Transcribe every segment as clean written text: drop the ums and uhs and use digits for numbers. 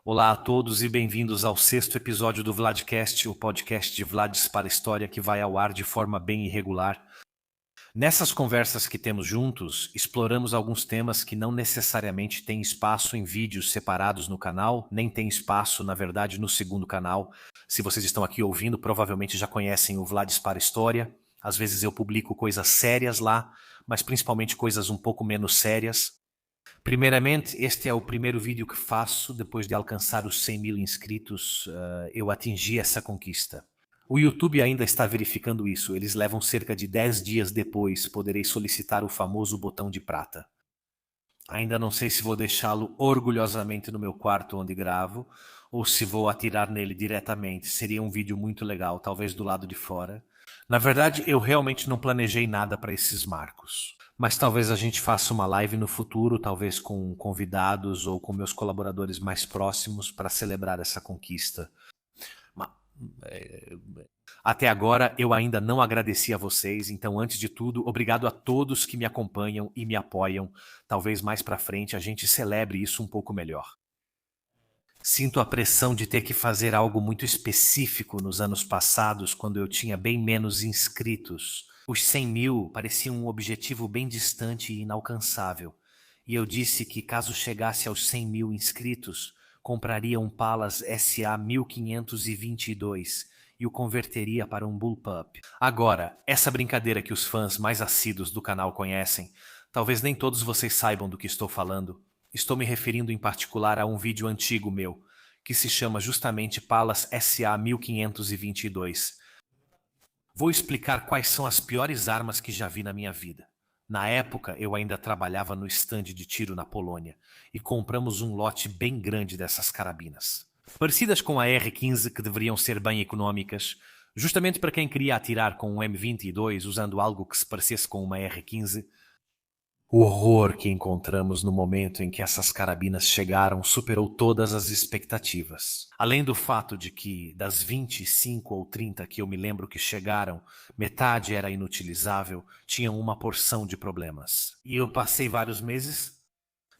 Olá a todos e bem-vindos ao sexto episódio do Vladcast, o podcast de Vlads para a História que vai ao ar de forma bem irregular. Nessas conversas que temos juntos, exploramos alguns temas que não necessariamente têm espaço em vídeos separados no canal, nem tem espaço, na verdade, no segundo canal. Se vocês estão aqui ouvindo, provavelmente já conhecem o Vlads para a História. Às vezes eu publico coisas sérias lá, mas principalmente coisas um pouco menos sérias. Primeiramente, este é o primeiro vídeo que faço depois de alcançar os 100 mil inscritos. Eu atingi essa conquista. O YouTube ainda está verificando isso. Eles levam cerca de 10 dias depois. Poderei solicitar o famoso botão de prata. Ainda não sei se vou deixá-lo orgulhosamente no meu quarto onde gravo ou se vou atirar nele diretamente. Seria um vídeo muito legal, talvez do lado de fora. Na verdade, eu realmente não planejei nada para esses marcos. Mas talvez a gente faça uma live no futuro, talvez com convidados ou com meus colaboradores mais próximos para celebrar essa conquista. Até agora eu ainda não agradeci a vocês, então antes de tudo, obrigado a todos que me acompanham e me apoiam. Talvez mais para frente a gente celebre isso um pouco melhor. Sinto a pressão de ter que fazer algo muito específico nos anos passados, quando eu tinha bem menos inscritos. Os 100 mil pareciam um objetivo bem distante e inalcançável. E eu disse que caso chegasse aos 100 mil inscritos, compraria um Pallas SA 1522 e o converteria para um Bullpup. Agora, essa brincadeira que os fãs mais assíduos do canal conhecem, talvez nem todos vocês saibam do que estou falando. Estou me referindo em particular a um vídeo antigo meu, que se chama justamente Pallas SA 1522. Vou explicar quais são as piores armas que já vi na minha vida. Na época, eu ainda trabalhava no estande de tiro na Polônia e compramos um lote bem grande dessas carabinas. Parecidas com a R15, que deveriam ser bem econômicas, justamente para quem queria atirar com um M22 usando algo que se parecesse com uma R15. O horror que encontramos no momento em que essas carabinas chegaram superou todas as expectativas. Além do fato de que, das 25 ou 30 que eu me lembro que chegaram, metade era inutilizável, tinham uma porção de problemas. E eu passei vários meses,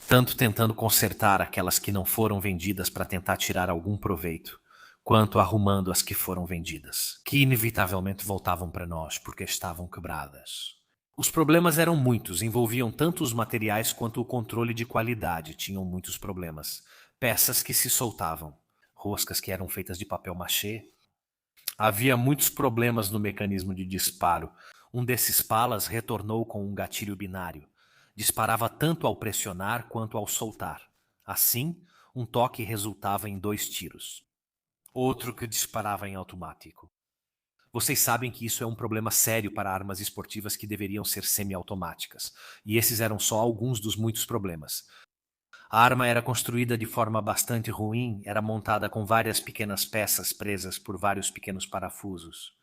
tanto tentando consertar aquelas que não foram vendidas para tentar tirar algum proveito, quanto arrumando as que foram vendidas, que inevitavelmente voltavam para nós porque estavam quebradas. Os problemas eram muitos, envolviam tanto os materiais quanto o controle de qualidade, tinham muitos problemas. Peças que se soltavam, roscas que eram feitas de papel machê. Havia muitos problemas no mecanismo de disparo. Um desses palas retornou com um gatilho binário. Disparava tanto ao pressionar quanto ao soltar. Assim, um toque resultava em 2 tiros. Outro que disparava em automático. Vocês sabem que isso é um problema sério para armas esportivas que deveriam ser semiautomáticas, e esses eram só alguns dos muitos problemas. A arma era construída de forma bastante ruim, era montada com várias pequenas peças presas por vários pequenos parafusos.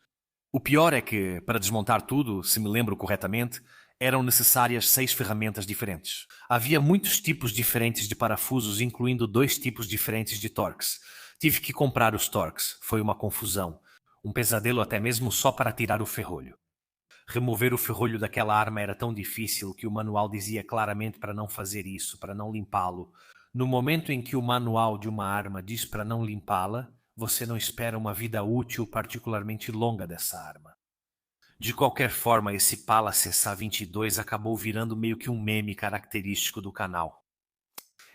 O pior é que, para desmontar tudo, se me lembro corretamente, eram necessárias 6 ferramentas diferentes. Havia muitos tipos diferentes de parafusos, incluindo 2 tipos diferentes de Torx. Tive que comprar os Torx, foi uma confusão. Um pesadelo até mesmo só para tirar o ferrolho. Remover o ferrolho daquela arma era tão difícil que o manual dizia claramente para não fazer isso, para não limpá-lo. No momento em que o manual de uma arma diz para não limpá-la, você não espera uma vida útil particularmente longa dessa arma. De qualquer forma, esse Pallas SA-22 acabou virando meio que um meme característico do canal.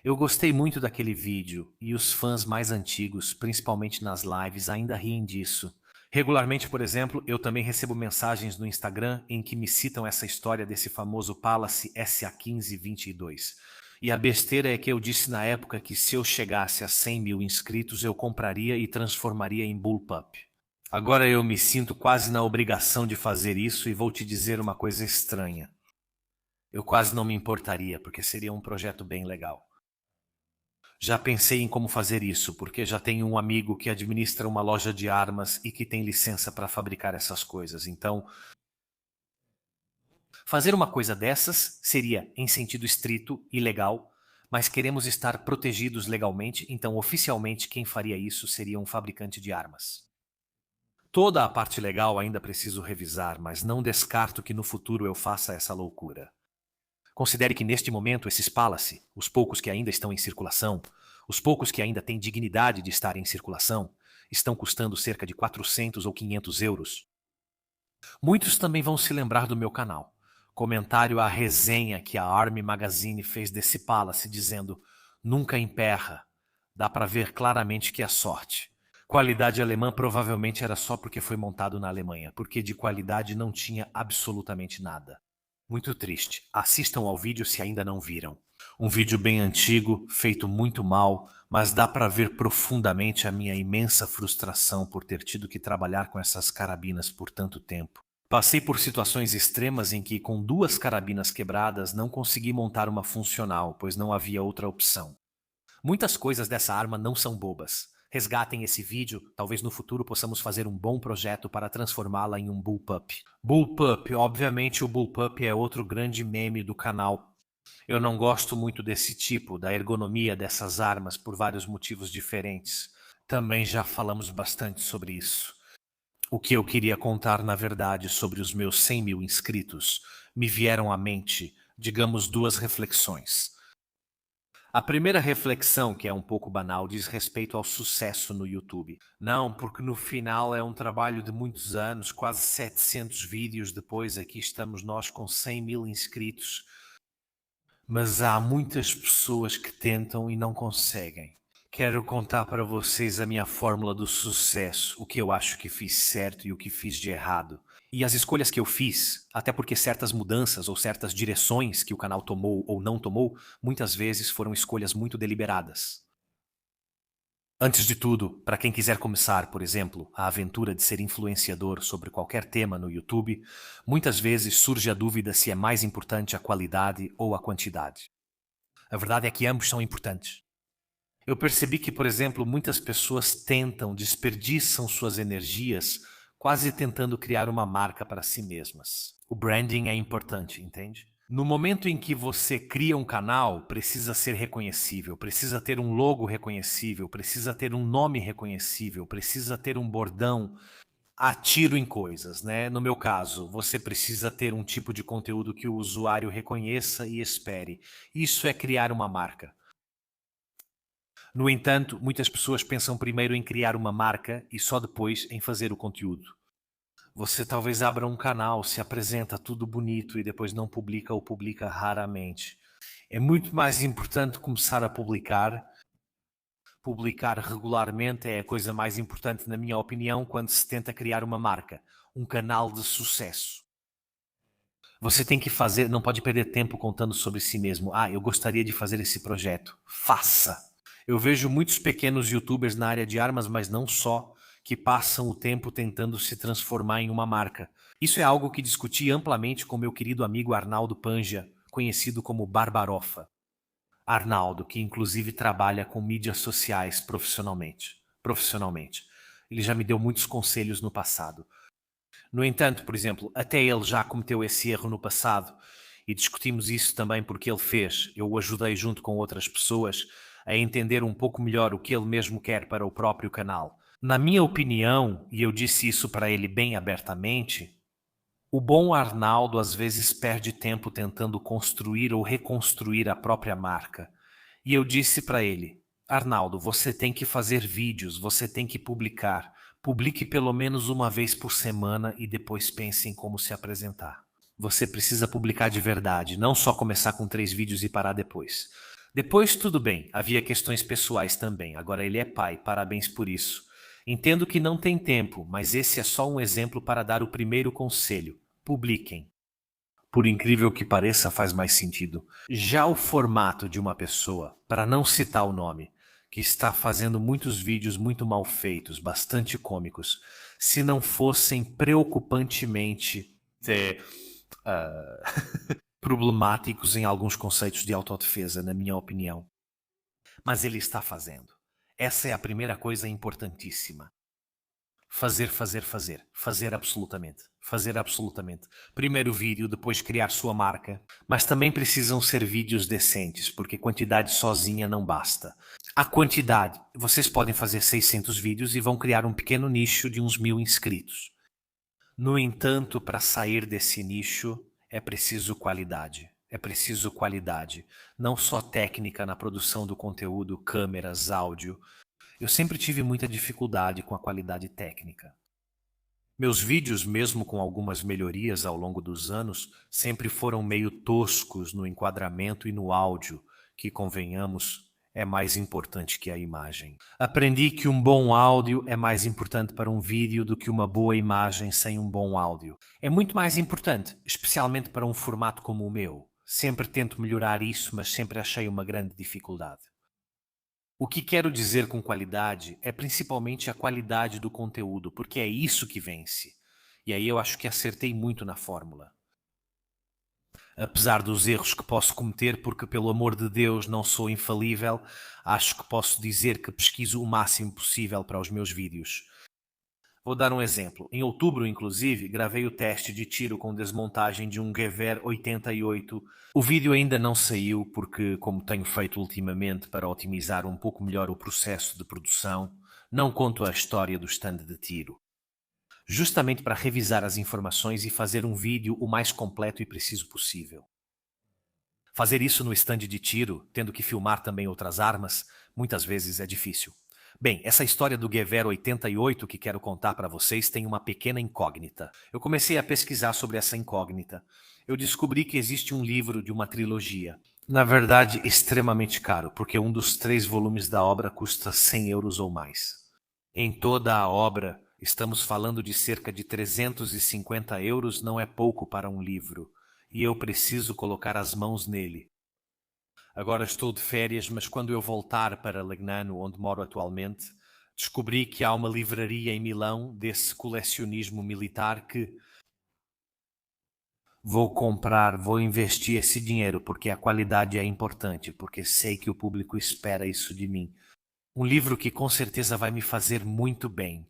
Eu gostei muito daquele vídeo e os fãs mais antigos, principalmente nas lives, ainda riem disso. Regularmente, por exemplo, eu também recebo mensagens no Instagram em que me citam essa história desse famoso Pallas SA-1522. E a besteira é que eu disse na época que se eu chegasse a 100 mil inscritos eu compraria e transformaria em Bullpup. Agora eu me sinto quase na obrigação de fazer isso e vou te dizer uma coisa estranha. Eu quase não me importaria, porque seria um projeto bem legal. Já pensei em como fazer isso, porque já tenho um amigo que administra uma loja de armas e que tem licença para fabricar essas coisas. Então, fazer uma coisa dessas seria, em sentido estrito, ilegal, mas queremos estar protegidos legalmente, então oficialmente quem faria isso seria um fabricante de armas. Toda a parte legal ainda preciso revisar, mas não descarto que no futuro eu faça essa loucura. Considere que neste momento esses Pallas, os poucos que ainda estão em circulação, Os poucos que ainda têm dignidade de estar em circulação estão custando cerca de 400 ou 500 euros. Muitos também vão se lembrar do meu canal. Comentário à resenha que a Army Magazine fez desse Palace, dizendo: nunca emperra. Dá para ver claramente que é sorte. Qualidade alemã provavelmente era só porque foi montado na Alemanha, porque de qualidade não tinha absolutamente nada. Muito triste. Assistam ao vídeo se ainda não viram. Um vídeo bem antigo, feito muito mal, mas dá para ver profundamente a minha imensa frustração por ter tido que trabalhar com essas carabinas por tanto tempo. Passei por situações extremas em que, com 2 carabinas quebradas, não consegui montar uma funcional, pois não havia outra opção. Muitas coisas dessa arma não são bobas. Resgatem esse vídeo, talvez no futuro possamos fazer um bom projeto para transformá-la em um bullpup. Bullpup, obviamente o bullpup é outro grande meme do canal. Eu não gosto muito desse tipo, da ergonomia dessas armas, por vários motivos diferentes. Também já falamos bastante sobre isso. O que eu queria contar, na verdade, sobre os meus 100 mil inscritos, me vieram à mente, digamos, 2 reflexões. A primeira reflexão, que é um pouco banal, diz respeito ao sucesso no YouTube. Não, porque no final é um trabalho de muitos anos, quase 700 vídeos depois, aqui estamos nós com 100 mil inscritos. Mas há muitas pessoas que tentam e não conseguem. Quero contar para vocês a minha fórmula do sucesso, o que eu acho que fiz certo e o que fiz de errado. E as escolhas que eu fiz, até porque certas mudanças ou certas direções que o canal tomou ou não tomou, muitas vezes foram escolhas muito deliberadas. Antes de tudo, para quem quiser começar, por exemplo, a aventura de ser influenciador sobre qualquer tema no YouTube, muitas vezes surge a dúvida se é mais importante a qualidade ou a quantidade. A verdade é que ambos são importantes. Eu percebi que, por exemplo, muitas pessoas desperdiçam suas energias quase tentando criar uma marca para si mesmas. O branding é importante, entende? No momento em que você cria um canal, precisa ser reconhecível, precisa ter um logo reconhecível, precisa ter um nome reconhecível, precisa ter um bordão. Atiro em coisas, né? No meu caso, você precisa ter um tipo de conteúdo que o usuário reconheça e espere. Isso é criar uma marca. No entanto, muitas pessoas pensam primeiro em criar uma marca e só depois em fazer o conteúdo. Você talvez abra um canal, se apresenta tudo bonito e depois não publica ou publica raramente. É muito mais importante começar a publicar. Publicar regularmente é a coisa mais importante, na minha opinião, quando se tenta criar uma marca, um canal de sucesso. Você tem que fazer, não pode perder tempo contando sobre si mesmo. Ah, eu gostaria de fazer esse projeto. Faça! Eu vejo muitos pequenos youtubers na área de armas, mas não só, que passam o tempo tentando se transformar em uma marca. Isso é algo que discuti amplamente com meu querido amigo Arnaldo Panja, conhecido como Barbarofa. Arnaldo, que inclusive trabalha com mídias sociais profissionalmente. Ele já me deu muitos conselhos no passado. No entanto, por exemplo, até ele já cometeu esse erro no passado e discutimos isso também porque ele fez. Eu o ajudei junto com outras pessoas a entender um pouco melhor o que ele mesmo quer para o próprio canal. Na minha opinião, e eu disse isso para ele bem abertamente, o bom Arnaldo às vezes perde tempo tentando construir ou reconstruir a própria marca. E eu disse para ele: Arnaldo, você tem que fazer vídeos, você tem que publicar. Publique pelo menos uma vez por semana e depois pense em como se apresentar. Você precisa publicar de verdade, não só começar com 3 vídeos e parar depois. Depois tudo bem, havia questões pessoais também. Agora ele é pai, parabéns por isso. Entendo que não tem tempo, mas esse é só um exemplo para dar o primeiro conselho. Publiquem. Por incrível que pareça, faz mais sentido. Já o formato de uma pessoa, para não citar o nome, que está fazendo muitos vídeos muito mal feitos, bastante cômicos, se não fossem preocupantemente problemáticos em alguns conceitos de autodefesa, na minha opinião. Mas ele está fazendo. Essa é a primeira coisa importantíssima. Fazer, fazer, fazer. Fazer absolutamente. Fazer absolutamente. Primeiro vídeo, depois criar sua marca. Mas também precisam ser vídeos decentes, porque quantidade sozinha não basta. A quantidade. Vocês podem fazer 600 vídeos e vão criar um pequeno nicho de uns 1000 inscritos. No entanto, para sair desse nicho, é preciso qualidade. É preciso qualidade, não só técnica na produção do conteúdo, câmeras, áudio. Eu sempre tive muita dificuldade com a qualidade técnica. Meus vídeos, mesmo com algumas melhorias ao longo dos anos, sempre foram meio toscos no enquadramento e no áudio, que, convenhamos, é mais importante que a imagem. Aprendi que um bom áudio é mais importante para um vídeo do que uma boa imagem sem um bom áudio. É muito mais importante, especialmente para um formato como o meu. Sempre tento melhorar isso, mas sempre achei uma grande dificuldade. O que quero dizer com qualidade é principalmente a qualidade do conteúdo, porque é isso que vence. E aí eu acho que acertei muito na fórmula. Apesar dos erros que posso cometer, porque pelo amor de Deus não sou infalível, acho que posso dizer que pesquiso o máximo possível para os meus vídeos. Vou dar um exemplo. Em outubro, inclusive, gravei o teste de tiro com desmontagem de um Gewehr 88. O vídeo ainda não saiu porque, como tenho feito ultimamente para otimizar um pouco melhor o processo de produção, não conto a história do stand de tiro. Justamente para revisar as informações e fazer um vídeo o mais completo e preciso possível. Fazer isso no stand de tiro, tendo que filmar também outras armas, muitas vezes é difícil. Bem, essa história do Gewehr 88 que quero contar para vocês tem uma pequena incógnita. Eu comecei a pesquisar sobre essa incógnita. Eu descobri que existe um livro de uma trilogia. Na verdade, extremamente caro, porque um dos 3 volumes da obra custa 100 euros ou mais. Em toda a obra, estamos falando de cerca de 350 euros, não é pouco para um livro. E eu preciso colocar as mãos nele. Agora estou de férias, mas quando eu voltar para Legnano, onde moro atualmente, descobri que há uma livraria em Milão desse colecionismo militar que vou comprar, vou investir esse dinheiro, porque a qualidade é importante, porque sei que o público espera isso de mim. Um livro que com certeza vai me fazer muito bem,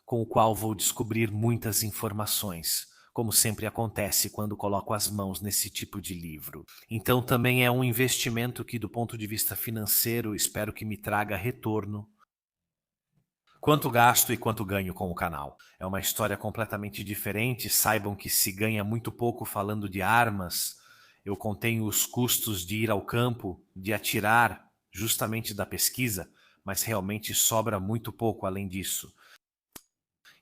com o qual vou descobrir muitas informações, como sempre acontece quando coloco as mãos nesse tipo de livro. Então também é um investimento que, do ponto de vista financeiro, espero que me traga retorno. Quanto gasto e quanto ganho com o canal? É uma história completamente diferente. Saibam que se ganha muito pouco falando de armas. Eu contenho os custos de ir ao campo, de atirar, justamente da pesquisa, mas realmente sobra muito pouco além disso.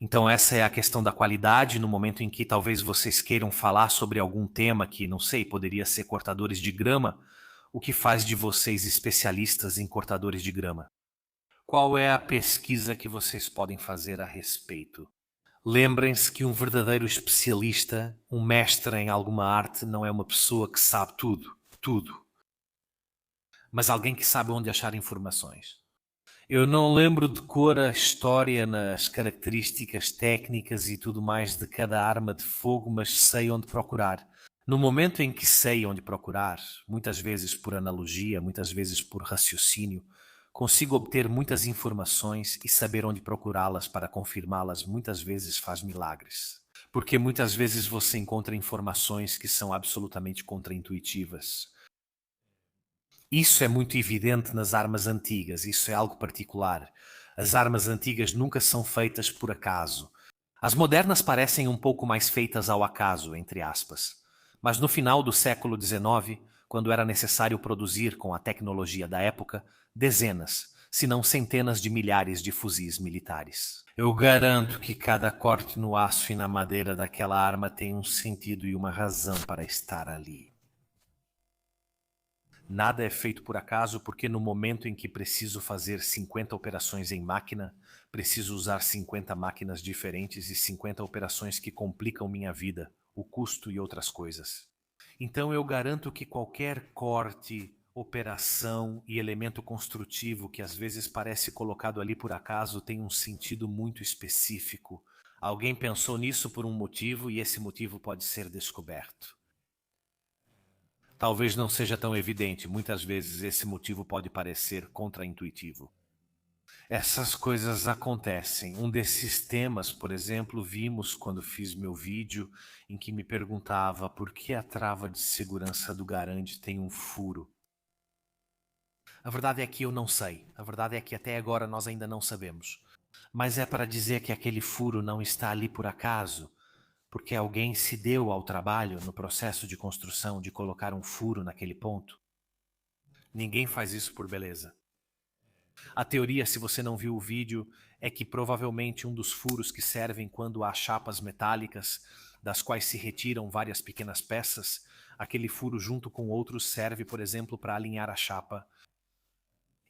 Então essa é a questão da qualidade no momento em que talvez vocês queiram falar sobre algum tema que, não sei, poderia ser cortadores de grama. O que faz de vocês especialistas em cortadores de grama? Qual é a pesquisa que vocês podem fazer a respeito? Lembrem-se que um verdadeiro especialista, um mestre em alguma arte, não é uma pessoa que sabe tudo, tudo, mas alguém que sabe onde achar informações. Eu não lembro de cor a história nas características técnicas e tudo mais de cada arma de fogo, mas sei onde procurar. No momento em que sei onde procurar, muitas vezes por analogia, muitas vezes por raciocínio, consigo obter muitas informações e saber onde procurá-las para confirmá-las muitas vezes faz milagres. Porque muitas vezes você encontra informações que são absolutamente contraintuitivas. Isso é muito evidente nas armas antigas, isso é algo particular. As armas antigas nunca são feitas por acaso. As modernas parecem um pouco mais feitas ao acaso, entre aspas. Mas no final do século XIX, quando era necessário produzir com a tecnologia da época, dezenas, se não centenas de milhares de fuzis militares. Eu garanto que cada corte no aço e na madeira daquela arma tem um sentido e uma razão para estar ali. Nada é feito por acaso, porque no momento em que preciso fazer 50 operações em máquina, preciso usar 50 máquinas diferentes e 50 operações que complicam minha vida, o custo e outras coisas. Então eu garanto que qualquer corte, operação e elemento construtivo que às vezes parece colocado ali por acaso tem um sentido muito específico. Alguém pensou nisso por um motivo e esse motivo pode ser descoberto. Talvez não seja tão evidente, muitas vezes esse motivo pode parecer contraintuitivo. Essas coisas acontecem. Um desses temas, por exemplo, vimos quando fiz meu vídeo em que me perguntava por que a trava de segurança do Garand tem um furo. A verdade é que eu não sei. A verdade é que até agora nós ainda não sabemos. Mas é para dizer que aquele furo não está ali por acaso. porque alguém se deu ao trabalho no processo de construção de colocar um furo naquele ponto. Ninguém faz isso por beleza. A teoria, se você não viu o vídeo, é que provavelmente um dos furos que servem quando há chapas metálicas, das quais se retiram várias pequenas peças, aquele furo junto com outros serve, por exemplo, para alinhar a chapa.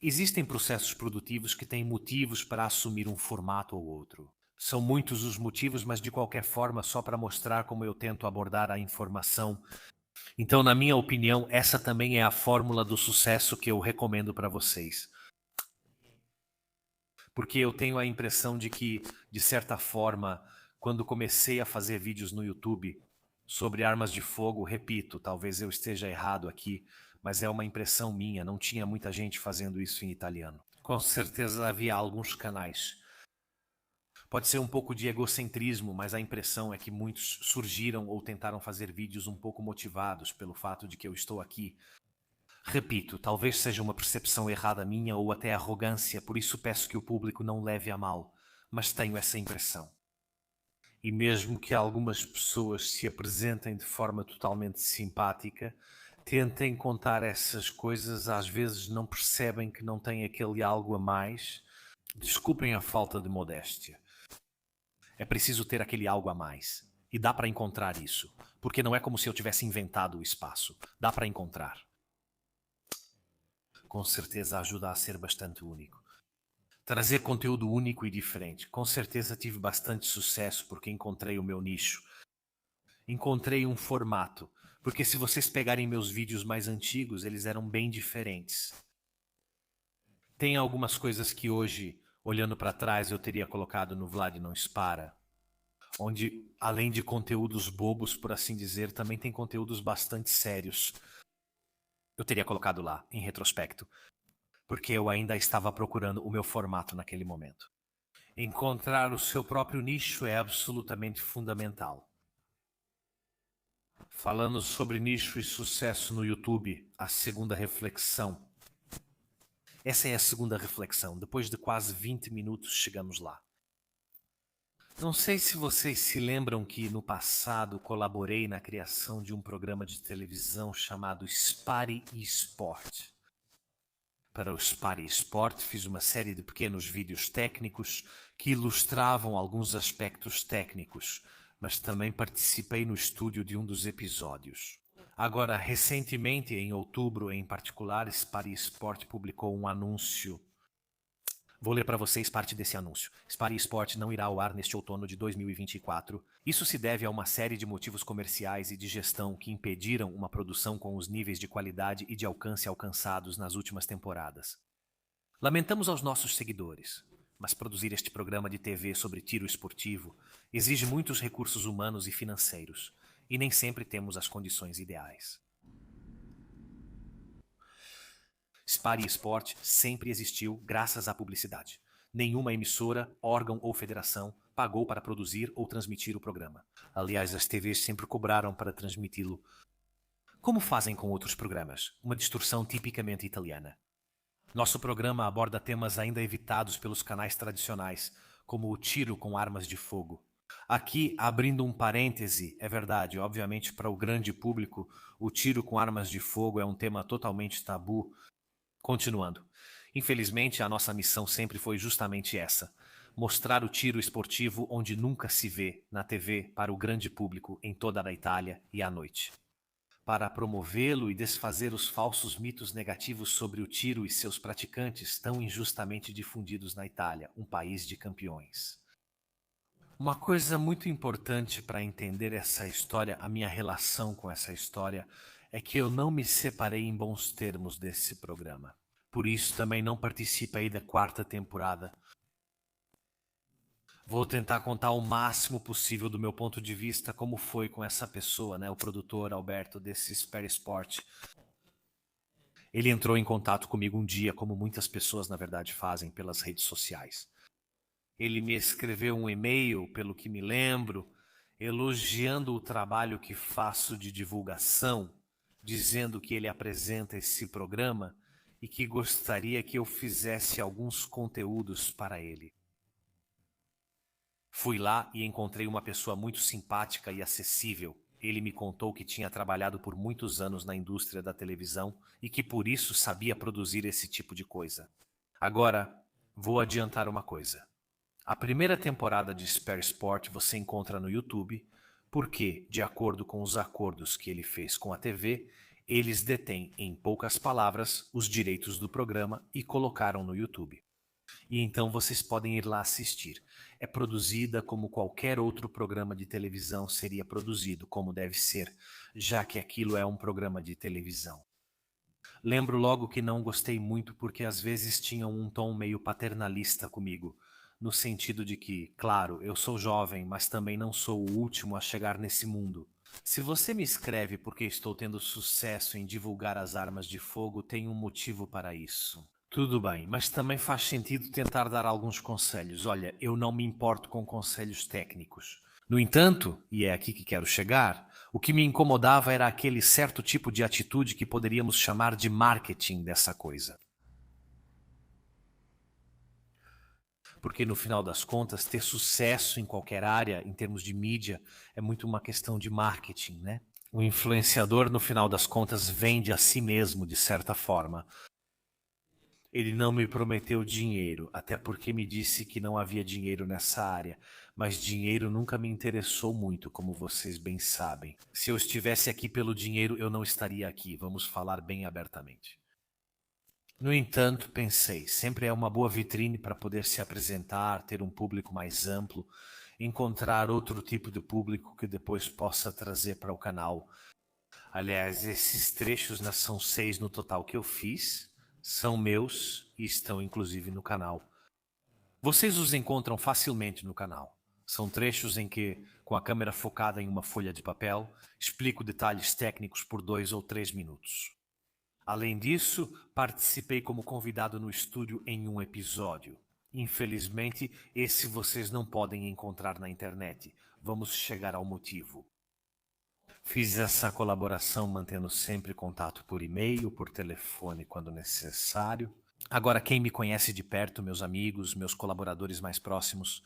Existem processos produtivos que têm motivos para assumir um formato ou outro. São muitos os motivos, mas de qualquer forma, só para mostrar como eu tento abordar a informação. Então, na minha opinião, essa também é a fórmula do sucesso que eu recomendo para vocês. Porque eu tenho a impressão de que, de certa forma, quando comecei a fazer vídeos no YouTube sobre armas de fogo, repito, talvez eu esteja errado aqui, mas é uma impressão minha, não tinha muita gente fazendo isso em italiano. Com certeza havia alguns canais. Pode ser um pouco de egocentrismo, mas a impressão é que muitos surgiram ou tentaram fazer vídeos um pouco motivados pelo fato de que eu estou aqui. Repito, talvez seja uma percepção errada minha ou até arrogância, por isso peço que o público não leve a mal, mas tenho essa impressão. E mesmo que algumas pessoas se apresentem de forma totalmente simpática, tentem contar essas coisas, às vezes não percebem que não têm aquele algo a mais. Desculpem a falta de modéstia. É preciso ter aquele algo a mais. E dá para encontrar isso, porque não é como se eu tivesse inventado o espaço. Dá para encontrar. Com certeza ajuda a ser bastante único. Trazer conteúdo único e diferente. Com certeza tive bastante sucesso porque encontrei o meu nicho. Encontrei um formato. Porque se vocês pegarem meus vídeos mais antigos, eles eram bem diferentes. Tem algumas coisas que hoje, olhando para trás, eu teria colocado no Vlad Não Spara. Onde, além de conteúdos bobos, por assim dizer, também tem conteúdos bastante sérios. Eu teria colocado lá, em retrospecto. Porque eu ainda estava procurando o meu formato naquele momento. Encontrar o seu próprio nicho é absolutamente fundamental. Falando sobre nicho e sucesso no YouTube, a segunda reflexão. Essa é a segunda reflexão. Depois de quase 20 minutos chegamos lá. Não sei se vocês se lembram que no passado colaborei na criação de um programa de televisão chamado Spari Sport. Para o Spari Sport fiz uma série de pequenos vídeos técnicos que ilustravam alguns aspectos técnicos, mas também participei no estúdio de um dos episódios. Agora, recentemente, em outubro em particular, Spari Sport publicou um anúncio. Vou ler para vocês parte desse anúncio. Spari Sport não irá ao ar neste outono de 2024. Isso se deve a uma série de motivos comerciais e de gestão que impediram uma produção com os níveis de qualidade e de alcance alcançados nas últimas temporadas. Lamentamos aos nossos seguidores, mas produzir este programa de TV sobre tiro esportivo exige muitos recursos humanos e financeiros, e nem sempre temos as condições ideais. Spari Sport sempre existiu graças à publicidade. Nenhuma emissora, órgão ou federação pagou para produzir ou transmitir o programa. Aliás, as TVs sempre cobraram para transmiti-lo. Como fazem com outros programas? Uma distorção tipicamente italiana. Nosso programa aborda temas ainda evitados pelos canais tradicionais, como o tiro com armas de fogo. Aqui, abrindo um parêntese, é verdade, obviamente para o grande público, o tiro com armas de fogo é um tema totalmente tabu. Continuando. Infelizmente, a nossa missão sempre foi justamente essa: mostrar o tiro esportivo onde nunca se vê, na TV, para o grande público em toda a Itália e à noite. Para promovê-lo e desfazer os falsos mitos negativos sobre o tiro e seus praticantes tão injustamente difundidos na Itália, um país de campeões. Uma coisa muito importante para entender essa história, a minha relação com essa história, é que eu não me separei em bons termos desse programa. Por isso também não participei da quarta temporada. Vou tentar contar o máximo possível do meu ponto de vista como foi com essa pessoa, né, o produtor Alberto desse Spare Sport. Ele entrou em contato comigo um dia, como muitas pessoas na verdade fazem pelas redes sociais. Ele me escreveu um e-mail, pelo que me lembro, elogiando o trabalho que faço de divulgação, dizendo que ele apresenta esse programa e que gostaria que eu fizesse alguns conteúdos para ele. Fui lá e encontrei uma pessoa muito simpática e acessível. Ele me contou que tinha trabalhado por muitos anos na indústria da televisão e que por isso sabia produzir esse tipo de coisa. Agora, vou adiantar uma coisa. A primeira temporada de Spare Sport você encontra no YouTube, porque, de acordo com os acordos que ele fez com a TV, eles detêm, em poucas palavras, os direitos do programa e colocaram no YouTube. E então vocês podem ir lá assistir. É produzida como qualquer outro programa de televisão seria produzido, como deve ser, já que aquilo é um programa de televisão. Lembro logo que não gostei muito porque às vezes tinham um tom meio paternalista comigo, no sentido de que, claro, eu sou jovem, mas também não sou o último a chegar nesse mundo. Se você me escreve porque estou tendo sucesso em divulgar as armas de fogo, tem um motivo para isso. Tudo bem, mas também faz sentido tentar dar alguns conselhos. Olha, eu não me importo com conselhos técnicos. No entanto, e é aqui que quero chegar, o que me incomodava era aquele certo tipo de atitude que poderíamos chamar de marketing dessa coisa. Porque no final das contas, ter sucesso em qualquer área, em termos de mídia, é muito uma questão de marketing, né? O influenciador, no final das contas, vende a si mesmo, de certa forma. Ele não me prometeu dinheiro, até porque me disse que não havia dinheiro nessa área. Mas dinheiro nunca me interessou muito, como vocês bem sabem. Se eu estivesse aqui pelo dinheiro, eu não estaria aqui, vamos falar bem abertamente. No entanto, pensei, sempre é uma boa vitrine para poder se apresentar, ter um público mais amplo, encontrar outro tipo de público que depois possa trazer para o canal. Aliás, esses trechos, né, são 6 no total que eu fiz, são meus e estão inclusive no canal. Vocês os encontram facilmente no canal. São trechos em que, com a câmera focada em uma folha de papel, explico detalhes técnicos por 2 ou 3 minutos. Além disso, participei como convidado no estúdio em um episódio. Infelizmente, esse vocês não podem encontrar na internet. Vamos chegar ao motivo. Fiz essa colaboração mantendo sempre contato por e-mail, por telefone quando necessário. Agora, quem me conhece de perto, meus amigos, meus colaboradores mais próximos,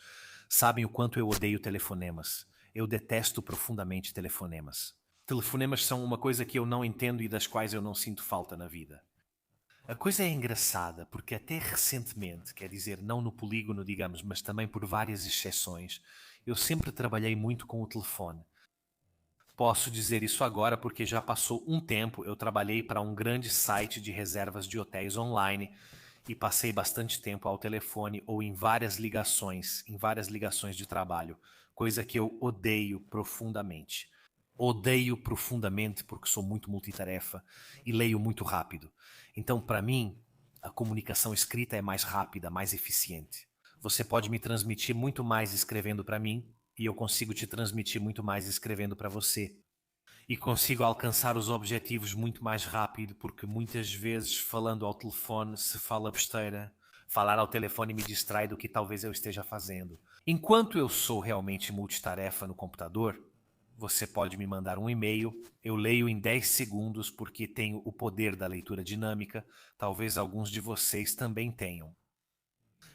sabem o quanto eu odeio telefonemas. Eu detesto profundamente telefonemas. Telefonemas são uma coisa que eu não entendo e das quais eu não sinto falta na vida. A coisa é engraçada porque até recentemente, quer dizer, não no polígono, digamos, mas também por várias exceções, eu sempre trabalhei muito com o telefone. Posso dizer isso agora porque já passou um tempo, eu trabalhei para um grande site de reservas de hotéis online e passei bastante tempo ao telefone ou em várias ligações de trabalho, coisa que eu odeio profundamente. Odeio profundamente porque sou muito multitarefa e leio muito rápido. Então, para mim, a comunicação escrita é mais rápida, mais eficiente. Você pode me transmitir muito mais escrevendo para mim e eu consigo te transmitir muito mais escrevendo para você. E consigo alcançar os objetivos muito mais rápido, porque muitas vezes falando ao telefone se fala besteira. Falar ao telefone me distrai do que talvez eu esteja fazendo. Enquanto eu sou realmente multitarefa no computador, você pode me mandar um e-mail, eu leio em 10 segundos porque tenho o poder da leitura dinâmica, talvez alguns de vocês também tenham.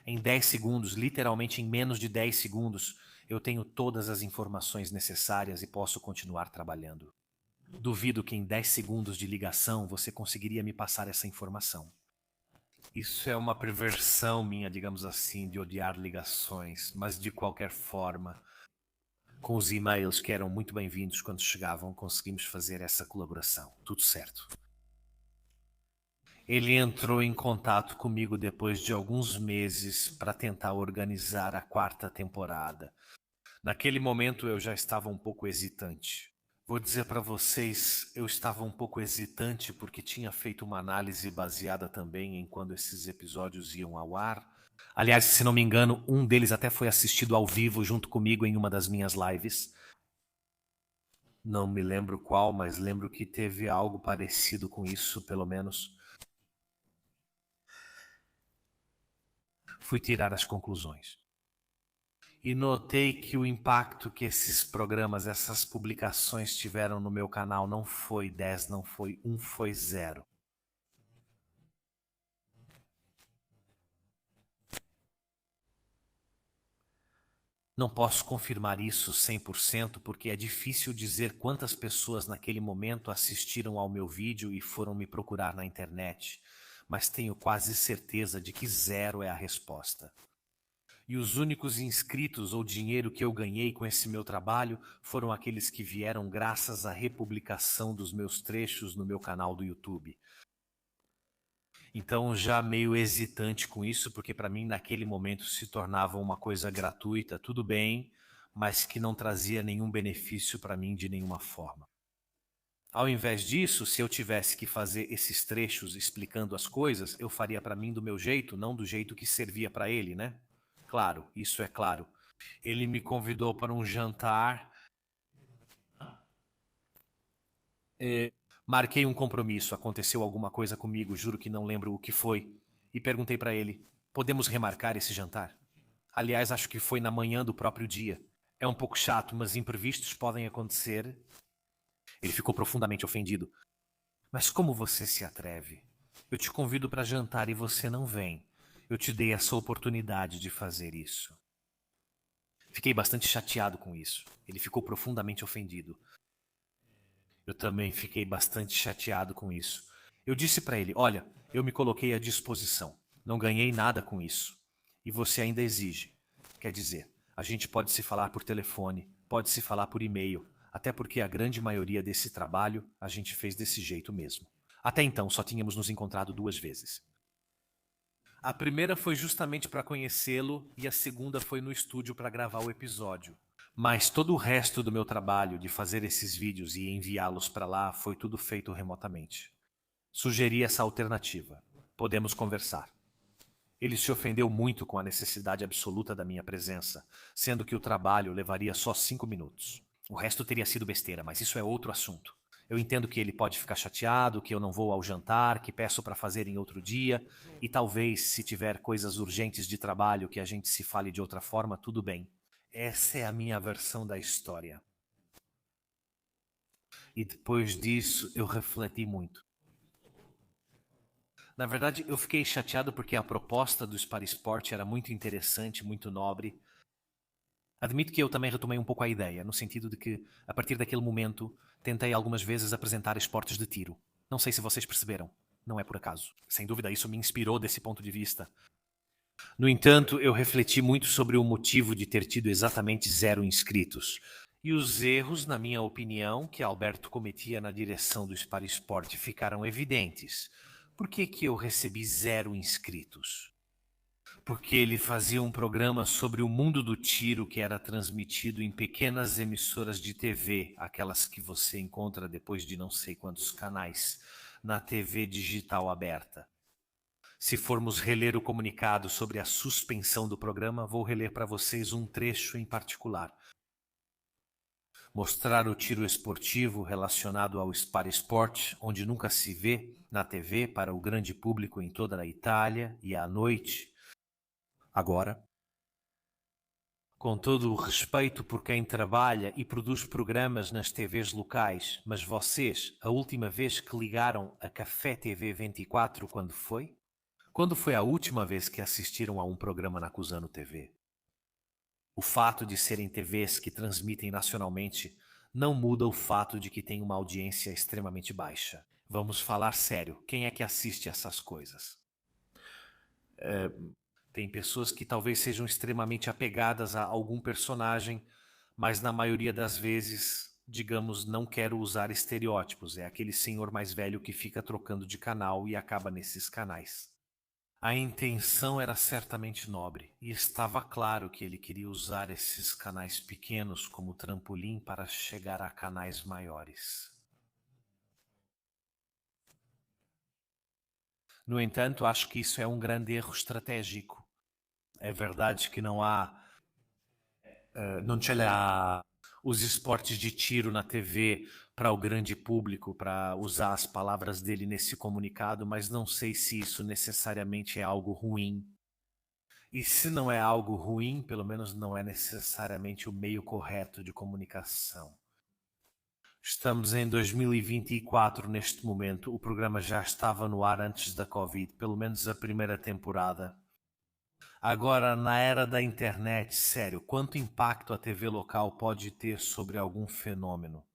Em 10 segundos, literalmente em menos de 10 segundos, eu tenho todas as informações necessárias e posso continuar trabalhando. Duvido que em 10 segundos de ligação você conseguiria me passar essa informação. Isso é uma perversão minha, digamos assim, de odiar ligações, mas de qualquer forma, com os e-mails que eram muito bem-vindos quando chegavam, conseguimos fazer essa colaboração. Tudo certo. Ele entrou em contato comigo depois de alguns meses para tentar organizar a 4ª temporada. Naquele momento eu já estava um pouco hesitante. Vou dizer para vocês, eu estava um pouco hesitante porque tinha feito uma análise baseada também em quando esses episódios iam ao ar. Aliás, se não me engano, um deles até foi assistido ao vivo junto comigo em uma das minhas lives. Não me lembro qual, mas lembro que teve algo parecido com isso, pelo menos. Fui tirar as conclusões. E notei que o impacto que esses programas, essas publicações tiveram no meu canal não foi 10, não foi 1, foi 0. Não posso confirmar isso 100% porque é difícil dizer quantas pessoas naquele momento assistiram ao meu vídeo e foram me procurar na internet, mas tenho quase certeza de que 0 é a resposta. E os únicos inscritos ou dinheiro que eu ganhei com esse meu trabalho foram aqueles que vieram graças à republicação dos meus trechos no meu canal do YouTube. Então, já meio hesitante com isso, porque para mim naquele momento se tornava uma coisa gratuita, tudo bem, mas que não trazia nenhum benefício para mim de nenhuma forma. Ao invés disso, se eu tivesse que fazer esses trechos explicando as coisas, eu faria para mim do meu jeito, não do jeito que servia para ele, né? Claro, isso é claro. Ele me convidou para um jantar. Marquei um compromisso, aconteceu alguma coisa comigo, juro que não lembro o que foi. E perguntei para ele: podemos remarcar esse jantar? Aliás, acho que foi na manhã do próprio dia. É um pouco chato, mas imprevistos podem acontecer. Ele ficou profundamente ofendido. Mas como você se atreve? Eu te convido para jantar e você não vem. Eu te dei essa oportunidade de fazer isso. Fiquei bastante chateado com isso. Ele ficou profundamente ofendido. Eu também fiquei bastante chateado com isso. Eu disse para ele: olha, eu me coloquei à disposição. Não ganhei nada com isso. E você ainda exige. Quer dizer, a gente pode se falar por telefone, pode se falar por e-mail, até porque a grande maioria desse trabalho a gente fez desse jeito mesmo. Até então só tínhamos nos encontrado 2 vezes. A primeira foi justamente para conhecê-lo e a segunda foi no estúdio para gravar o episódio. Mas todo o resto do meu trabalho de fazer esses vídeos e enviá-los para lá foi tudo feito remotamente. Sugeri essa alternativa. Podemos conversar. Ele se ofendeu muito com a necessidade absoluta da minha presença, sendo que o trabalho levaria só 5 minutos. O resto teria sido besteira, mas isso é outro assunto. Eu entendo que ele pode ficar chateado, que eu não vou ao jantar, que peço para fazer em outro dia, e talvez, se tiver coisas urgentes de trabalho que a gente se fale de outra forma, tudo bem. Essa é a minha versão da história. E depois disso, eu refleti muito. Na verdade, eu fiquei chateado porque a proposta do Spar Sport era muito interessante, muito nobre. Admito que eu também retomei um pouco a ideia, no sentido de que, a partir daquele momento, tentei algumas vezes apresentar esportes de tiro. Não sei se vocês perceberam. Não é por acaso. Sem dúvida, isso me inspirou desse ponto de vista. No entanto, eu refleti muito sobre o motivo de ter tido exatamente 0 inscritos. E os erros, na minha opinião, que Alberto cometia na direção do Spar Sport ficaram evidentes. Por que eu recebi 0 inscritos? Porque ele fazia um programa sobre o mundo do tiro que era transmitido em pequenas emissoras de TV, aquelas que você encontra depois de não sei quantos canais, na TV digital aberta. Se formos reler o comunicado sobre a suspensão do programa, vou reler para vocês um trecho em particular. Mostrar o tiro esportivo relacionado ao Spar Sport, onde nunca se vê, na TV para o grande público em toda a Itália e à noite. Agora, com todo o respeito por quem trabalha e produz programas nas TVs locais, mas vocês, a última vez que ligaram a Café TV 24, quando foi? Quando foi a última vez que assistiram a um programa na Cusano TV? O fato de serem TVs que transmitem nacionalmente não muda o fato de que tem uma audiência extremamente baixa. Vamos falar sério, quem é que assiste essas coisas? Tem pessoas que talvez sejam extremamente apegadas a algum personagem, mas na maioria das vezes, digamos, não quero usar estereótipos. É aquele senhor mais velho que fica trocando de canal e acaba nesses canais. A intenção era certamente nobre, e estava claro que ele queria usar esses canais pequenos como trampolim para chegar a canais maiores. No entanto, acho que isso é um grande erro estratégico. É verdade que não c'è os esportes de tiro na TV para o grande público, para usar as palavras dele nesse comunicado, mas não sei se isso necessariamente é algo ruim. E se não é algo ruim, pelo menos não é necessariamente o meio correto de comunicação. Estamos em 2024 neste momento, o programa já estava no ar antes da Covid, pelo menos a primeira temporada. Agora, na era da internet, sério, quanto impacto a TV local pode ter sobre algum fenômeno?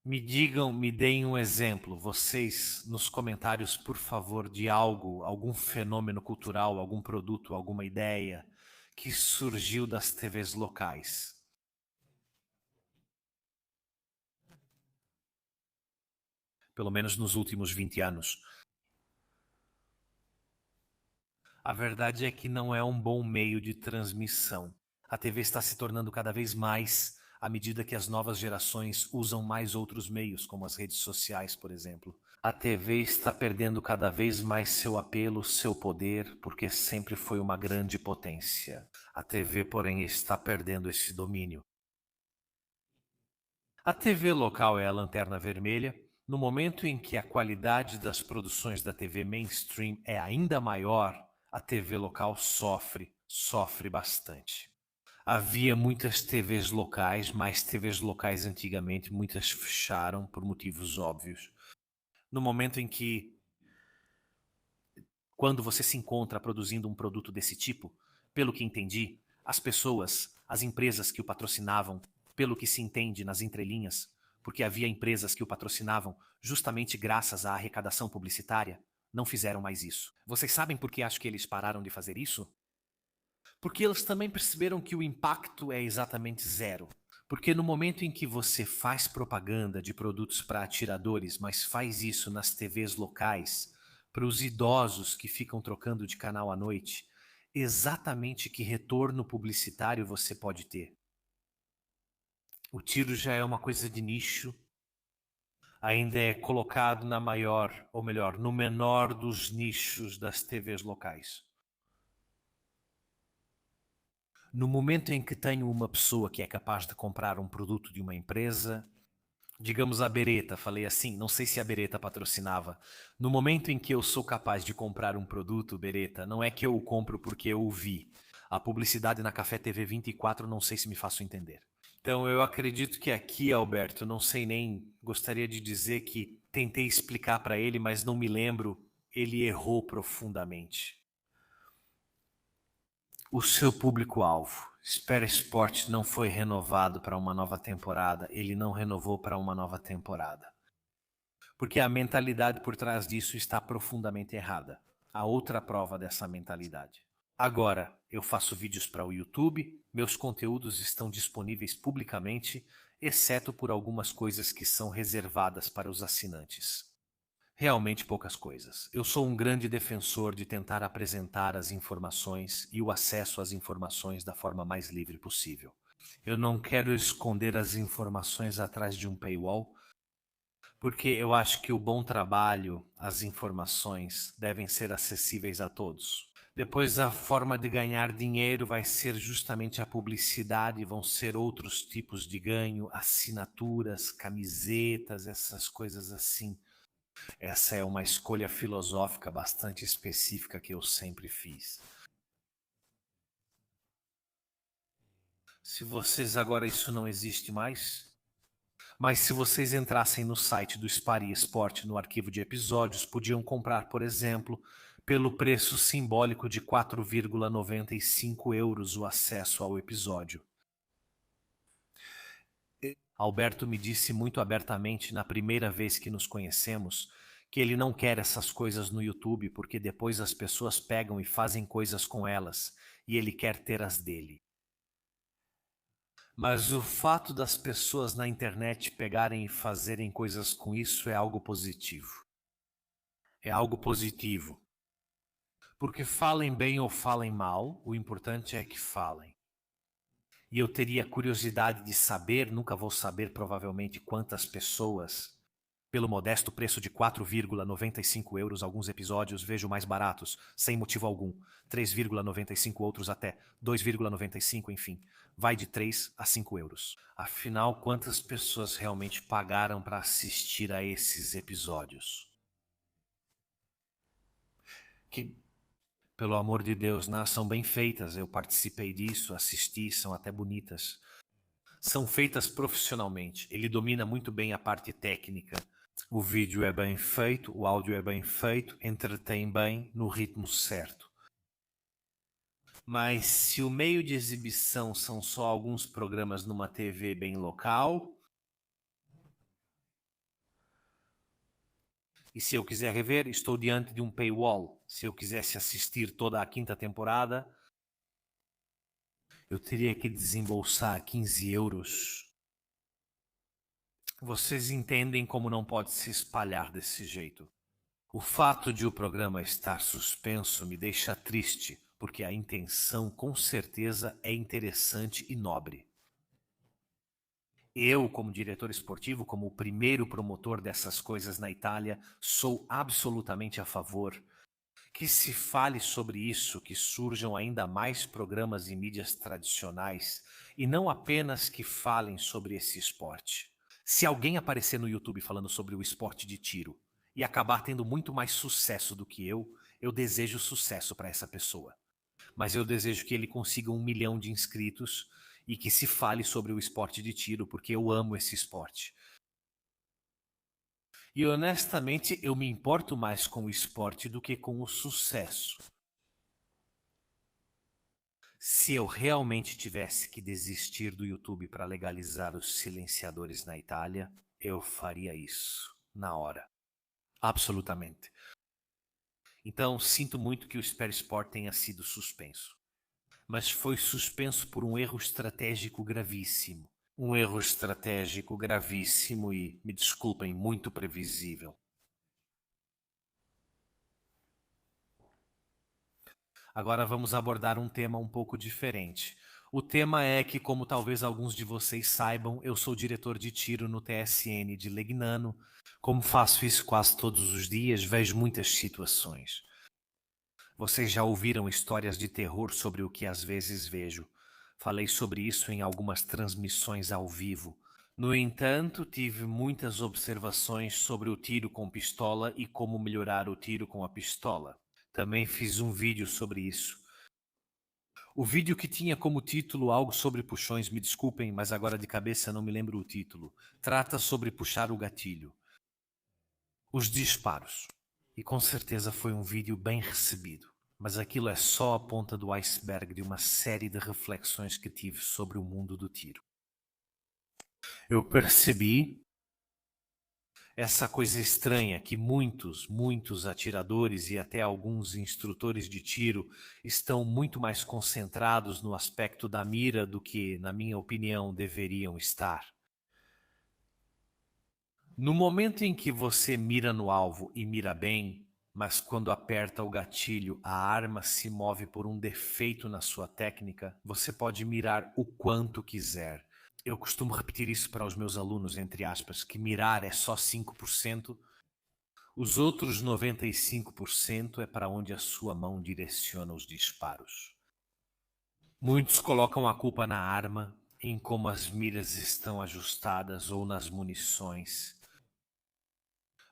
Me digam, me deem um exemplo, vocês, nos comentários, por favor, de algo, algum fenômeno cultural, algum produto, alguma ideia que surgiu das TVs locais. Pelo menos nos últimos 20 anos. A verdade é que não é um bom meio de transmissão. A TV está se tornando cada vez mais à medida que as novas gerações usam mais outros meios, como as redes sociais, por exemplo. A TV está perdendo cada vez mais seu apelo, seu poder, porque sempre foi uma grande potência. A TV, porém, está perdendo esse domínio. A TV local é a lanterna vermelha. No momento em que a qualidade das produções da TV mainstream é ainda maior, a TV local sofre bastante. Havia muitas TVs locais, mais TVs locais antigamente, muitas fecharam por motivos óbvios. No momento em que, quando você se encontra produzindo um produto desse tipo, pelo que entendi, as pessoas, as empresas que o patrocinavam, pelo que se entende nas entrelinhas, porque havia empresas que o patrocinavam justamente graças à arrecadação publicitária, não fizeram mais isso. Vocês sabem por que acho que eles pararam de fazer isso? Porque eles também perceberam que o impacto é exatamente zero. Porque no momento em que você faz propaganda de produtos para atiradores, mas faz isso nas TVs locais, para os idosos que ficam trocando de canal à noite, exatamente que retorno publicitário você pode ter? O tiro já é uma coisa de nicho, ainda é colocado na maior, ou melhor, no menor dos nichos das TVs locais. No momento em que tenho uma pessoa que é capaz de comprar um produto de uma empresa, digamos a Beretta, falei assim, não sei se a Beretta patrocinava. No momento em que eu sou capaz de comprar um produto, Beretta, não é que eu o compro porque eu o vi. A publicidade na Café TV 24, não sei se me faço entender. Então eu acredito que aqui, Alberto, não sei nem, gostaria de dizer que tentei explicar para ele, mas não me lembro, ele errou profundamente. O seu público-alvo. Espera Sport não foi renovado para uma nova temporada. Ele não renovou para uma nova temporada. Porque a mentalidade por trás disso está profundamente errada. Há outra prova dessa mentalidade. Agora, eu faço vídeos para o YouTube, meus conteúdos estão disponíveis publicamente, exceto por algumas coisas que são reservadas para os assinantes. Realmente poucas coisas. Eu sou um grande defensor de tentar apresentar as informações e o acesso às informações da forma mais livre possível. Eu não quero esconder as informações atrás de um paywall, porque eu acho que o bom trabalho, as informações, devem ser acessíveis a todos. Depois a forma de ganhar dinheiro vai ser justamente a publicidade, vão ser outros tipos de ganho, assinaturas, camisetas, essas coisas assim. Essa é uma escolha filosófica bastante específica que eu sempre fiz. Se vocês agora isso não existe mais, mas se vocês entrassem no site do Spari Sport no arquivo de episódios, podiam comprar, por exemplo, pelo preço simbólico de 4,95 euros o acesso ao episódio. Alberto me disse muito abertamente na primeira vez que nos conhecemos que ele não quer essas coisas no YouTube porque depois as pessoas pegam e fazem coisas com elas e ele quer ter as dele. Mas o fato das pessoas na internet pegarem e fazerem coisas com isso é algo positivo. É algo positivo. Porque falem bem ou falem mal, o importante é que falem. E eu teria curiosidade de saber, nunca vou saber provavelmente quantas pessoas, pelo modesto preço de 4,95 euros, alguns episódios vejo mais baratos, sem motivo algum, 3,95 outros até 2,95, enfim, vai de 3 a 5 euros. Afinal, quantas pessoas realmente pagaram para assistir a esses episódios? Que, pelo amor de Deus, são bem feitas, eu participei disso, assisti, são até bonitas. São feitas profissionalmente, ele domina muito bem a parte técnica. O vídeo é bem feito, o áudio é bem feito, entretém bem no ritmo certo. Mas se o meio de exibição são só alguns programas numa TV bem local, e se eu quiser rever, estou diante de um paywall. Se eu quisesse assistir toda a quinta temporada, eu teria que desembolsar 15 euros. Vocês entendem como não pode se espalhar desse jeito. O fato de o programa estar suspenso me deixa triste, porque a intenção com certeza é interessante e nobre. Eu, como diretor esportivo, como o primeiro promotor dessas coisas na Itália, sou absolutamente a favor que se fale sobre isso, que surjam ainda mais programas em mídias tradicionais e não apenas que falem sobre esse esporte. Se alguém aparecer no YouTube falando sobre o esporte de tiro e acabar tendo muito mais sucesso do que eu desejo sucesso para essa pessoa. Mas eu desejo que ele consiga 1 milhão de inscritos e que se fale sobre o esporte de tiro, porque eu amo esse esporte. E honestamente, eu me importo mais com o esporte do que com o sucesso. Se eu realmente tivesse que desistir do YouTube para legalizar os silenciadores na Itália, eu faria isso na hora. Absolutamente. Então, sinto muito que o Super Sport tenha sido suspenso. Mas foi suspenso por um erro estratégico gravíssimo. Um erro estratégico gravíssimo e, me desculpem, muito previsível. Agora vamos abordar um tema um pouco diferente. O tema é que, como talvez alguns de vocês saibam, eu sou diretor de tiro no TSN de Legnano. Como faço isso quase todos os dias, vejo muitas situações. Vocês já ouviram histórias de terror sobre o que às vezes vejo. Falei sobre isso em algumas transmissões ao vivo. No entanto, tive muitas observações sobre o tiro com pistola e como melhorar o tiro com a pistola. Também fiz um vídeo sobre isso. O vídeo que tinha como título algo sobre puxões, me desculpem, mas agora de cabeça não me lembro o título. Trata sobre puxar o gatilho. Os disparos. E com certeza foi um vídeo bem recebido. Mas aquilo é só a ponta do iceberg de uma série de reflexões que tive sobre o mundo do tiro. Eu percebi essa coisa estranha que muitos atiradores e até alguns instrutores de tiro estão muito mais concentrados no aspecto da mira do que, na minha opinião, deveriam estar. No momento em que você mira no alvo e mira bem, mas quando aperta o gatilho, a arma se move por um defeito na sua técnica, você pode mirar o quanto quiser. Eu costumo repetir isso para os meus alunos, entre aspas, que mirar é só 5%, os outros 95% é para onde a sua mão direciona os disparos. Muitos colocam a culpa na arma, em como as miras estão ajustadas ou nas munições.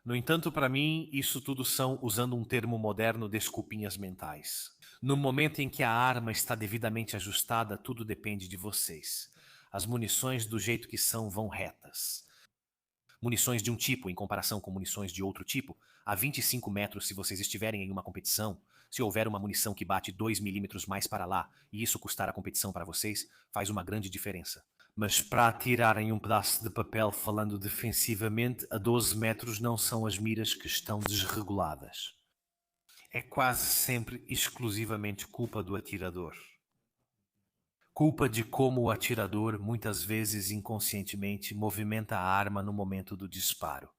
No entanto, para mim, isso tudo são, usando um termo moderno, desculpinhas mentais. No momento em que a arma está devidamente ajustada, tudo depende de vocês. As munições, do jeito que são, vão retas. Munições de um tipo, em comparação com munições de outro tipo, a 25 metros, se vocês estiverem em uma competição, se houver uma munição que bate 2 milímetros mais para lá e isso custar a competição para vocês, faz uma grande diferença. Mas para atirarem um pedaço de papel falando defensivamente, a 12 metros não são as miras que estão desreguladas. É quase sempre exclusivamente culpa do atirador. Culpa de como o atirador, muitas vezes inconscientemente, movimenta a arma no momento do disparo.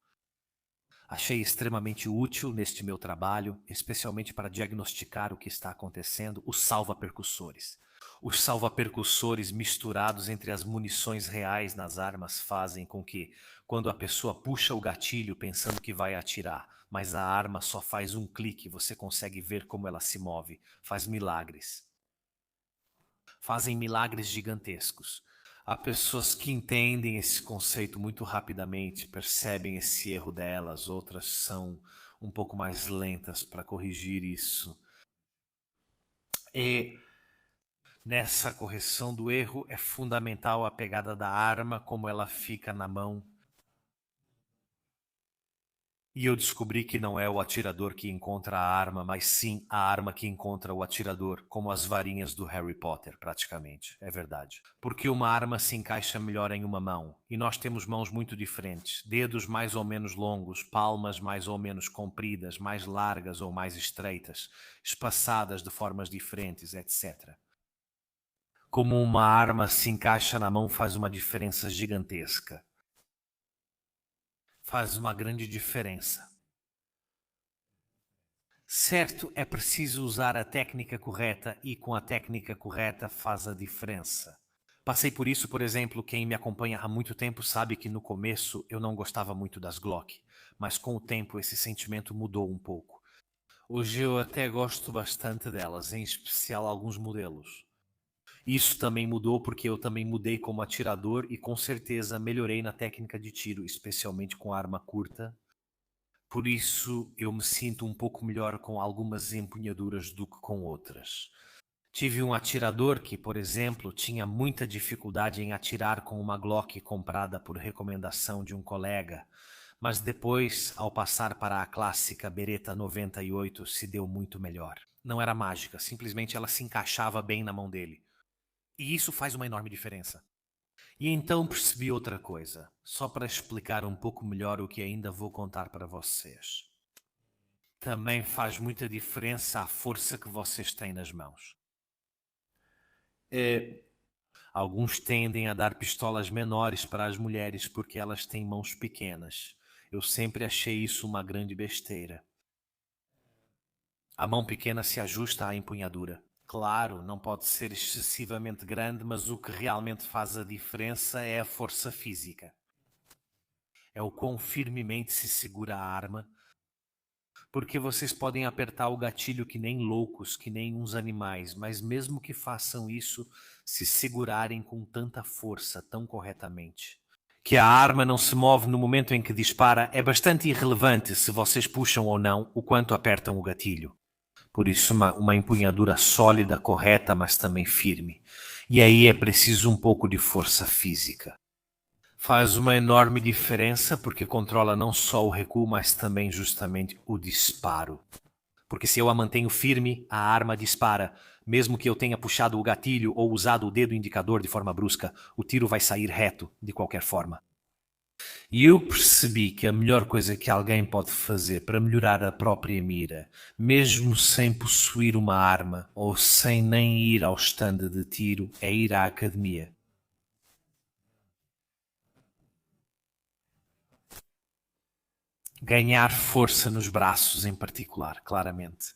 Achei extremamente útil neste meu trabalho, especialmente para diagnosticar o que está acontecendo, os salva-percussores. Os salva-percussores misturados entre as munições reais nas armas fazem com que, quando a pessoa puxa o gatilho pensando que vai atirar, mas a arma só faz um clique, você consegue ver como ela se move, faz milagres. Fazem milagres gigantescos. Há pessoas que entendem esse conceito muito rapidamente, percebem esse erro delas, outras são um pouco mais lentas para corrigir isso. E nessa correção do erro é fundamental a pegada da arma, como ela fica na mão. E eu descobri que não é o atirador que encontra a arma, mas sim a arma que encontra o atirador, como as varinhas do Harry Potter, praticamente. É verdade. Porque uma arma se encaixa melhor em uma mão, e nós temos mãos muito diferentes, dedos mais ou menos longos, palmas mais ou menos compridas, mais largas ou mais estreitas, espaçadas de formas diferentes, etc. Como uma arma se encaixa na mão faz uma diferença gigantesca. Faz uma grande diferença. Certo, é preciso usar a técnica correta e com a técnica correta faz a diferença. Passei por isso, por exemplo, quem me acompanha há muito tempo sabe que no começo eu não gostava muito das Glock, mas com o tempo esse sentimento mudou um pouco. Hoje eu até gosto bastante delas, em especial alguns modelos. Isso também mudou porque eu também mudei como atirador e com certeza melhorei na técnica de tiro, especialmente com arma curta. Por isso, eu me sinto um pouco melhor com algumas empunhaduras do que com outras. Tive um atirador que, por exemplo, tinha muita dificuldade em atirar com uma Glock comprada por recomendação de um colega, mas depois, ao passar para a clássica Beretta 98, se deu muito melhor. Não era mágica, simplesmente ela se encaixava bem na mão dele. E isso faz uma enorme diferença. E então percebi outra coisa, só para explicar um pouco melhor o que ainda vou contar para vocês. Também faz muita diferença a força que vocês têm nas mãos. É, alguns tendem a dar pistolas menores para as mulheres porque elas têm mãos pequenas. Eu sempre achei isso uma grande besteira. A mão pequena se ajusta à empunhadura. Claro, não pode ser excessivamente grande, mas o que realmente faz a diferença é a força física. É o quão firmemente se segura a arma, porque vocês podem apertar o gatilho que nem loucos, que nem uns animais, mas mesmo que façam isso, se segurarem com tanta força, tão corretamente, que a arma não se move no momento em que dispara, é bastante irrelevante se vocês puxam ou não o quanto apertam o gatilho. Por isso, uma empunhadura sólida, correta, mas também firme. E aí é preciso um pouco de força física. Faz uma enorme diferença porque controla não só o recuo, mas também justamente o disparo. Porque se eu a mantenho firme, a arma dispara. Mesmo que eu tenha puxado o gatilho ou usado o dedo indicador de forma brusca, o tiro vai sair reto, de qualquer forma. E eu percebi que a melhor coisa que alguém pode fazer para melhorar a própria mira, mesmo sem possuir uma arma ou sem nem ir ao stand de tiro, é ir à academia. Ganhar força nos braços em particular, claramente.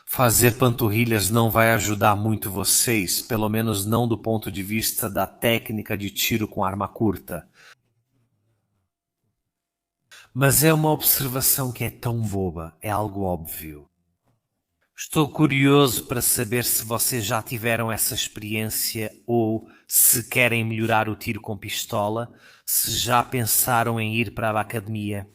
Fazer panturrilhas não vai ajudar muito vocês, pelo menos não do ponto de vista da técnica de tiro com arma curta. Mas é uma observação que é tão boba, é algo óbvio. Estou curioso para saber se vocês já tiveram essa experiência ou se querem melhorar o tiro com pistola, se já pensaram em ir para a academia.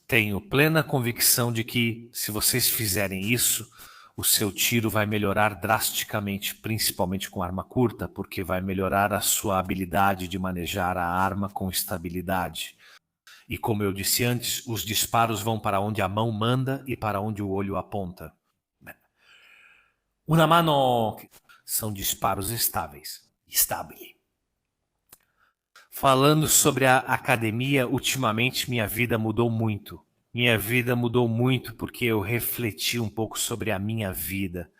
Tenho plena convicção de que, se vocês fizerem isso, o seu tiro vai melhorar drasticamente, principalmente com arma curta, porque vai melhorar a sua habilidade de manejar a arma com estabilidade. E como eu disse antes, os disparos vão para onde a mão manda e para onde o olho aponta. Una mano são disparos estáveis. Estável. Falando sobre a academia, ultimamente minha vida mudou muito. Minha vida mudou muito porque eu refleti um pouco sobre a minha vida.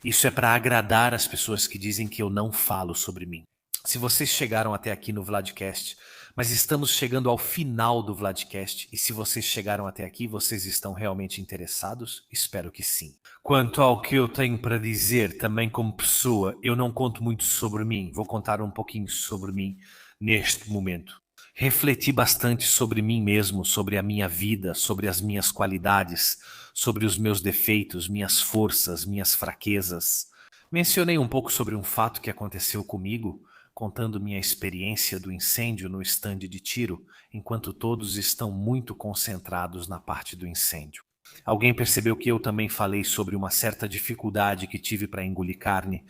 Isso é para agradar as pessoas que dizem que eu não falo sobre mim. Se vocês chegaram até aqui no Vladcast, mas estamos chegando ao final do Vladcast, e se vocês chegaram até aqui, vocês estão realmente interessados? Espero que sim. Quanto ao que eu tenho para dizer, também como pessoa, eu não conto muito sobre mim, vou contar um pouquinho sobre mim neste momento. Refleti bastante sobre mim mesmo, sobre a minha vida, sobre as minhas qualidades, sobre os meus defeitos, minhas forças, minhas fraquezas. Mencionei um pouco sobre um fato que aconteceu comigo, contando minha experiência do incêndio no estande de tiro, enquanto todos estão muito concentrados na parte do incêndio. Alguém percebeu que eu também falei sobre uma certa dificuldade que tive para engolir carne,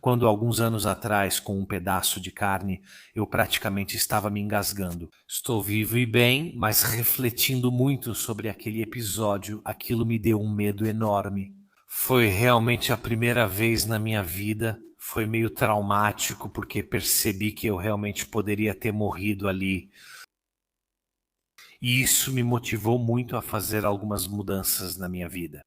quando alguns anos atrás, com um pedaço de carne, eu praticamente estava me engasgando. Estou vivo e bem, mas refletindo muito sobre aquele episódio, aquilo me deu um medo enorme. Foi realmente a primeira vez na minha vida, foi meio traumático, porque percebi que eu realmente poderia ter morrido ali. E isso me motivou muito a fazer algumas mudanças na minha vida.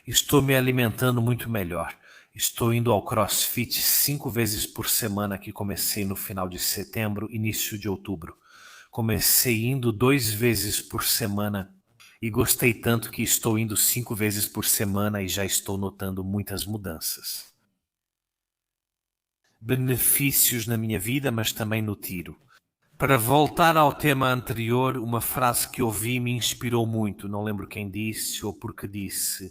Estou me alimentando muito melhor. Estou indo ao CrossFit 5 vezes por semana, que comecei no final de setembro, início de outubro. Comecei indo 2 vezes por semana e gostei tanto que estou indo 5 vezes por semana e já estou notando muitas mudanças. Benefícios na minha vida, mas também no tiro. Para voltar ao tema anterior, uma frase que ouvi e me inspirou muito, não lembro quem disse ou porque disse.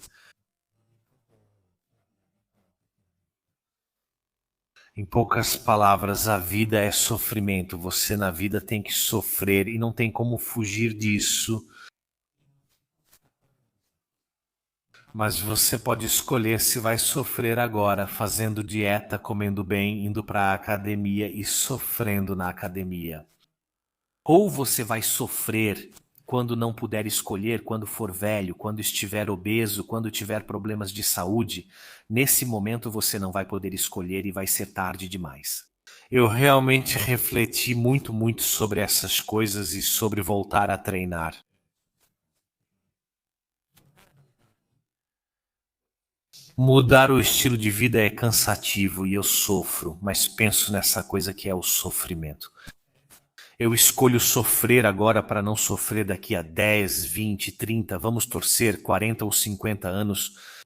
Em poucas palavras, a vida é sofrimento. Você na vida tem que sofrer e não tem como fugir disso. Mas você pode escolher se vai sofrer agora, fazendo dieta, comendo bem, indo para a academia e sofrendo na academia. Ou você vai sofrer quando não puder escolher, quando for velho, quando estiver obeso, quando tiver problemas de saúde. Nesse momento você não vai poder escolher e vai ser tarde demais. Eu realmente refleti muito, muito sobre essas coisas e sobre voltar a treinar. Mudar o estilo de vida é cansativo e eu sofro, mas penso nessa coisa que é o sofrimento. Eu escolho sofrer agora para não sofrer daqui a 10, 20, 30, vamos torcer, 40 ou 50 anos.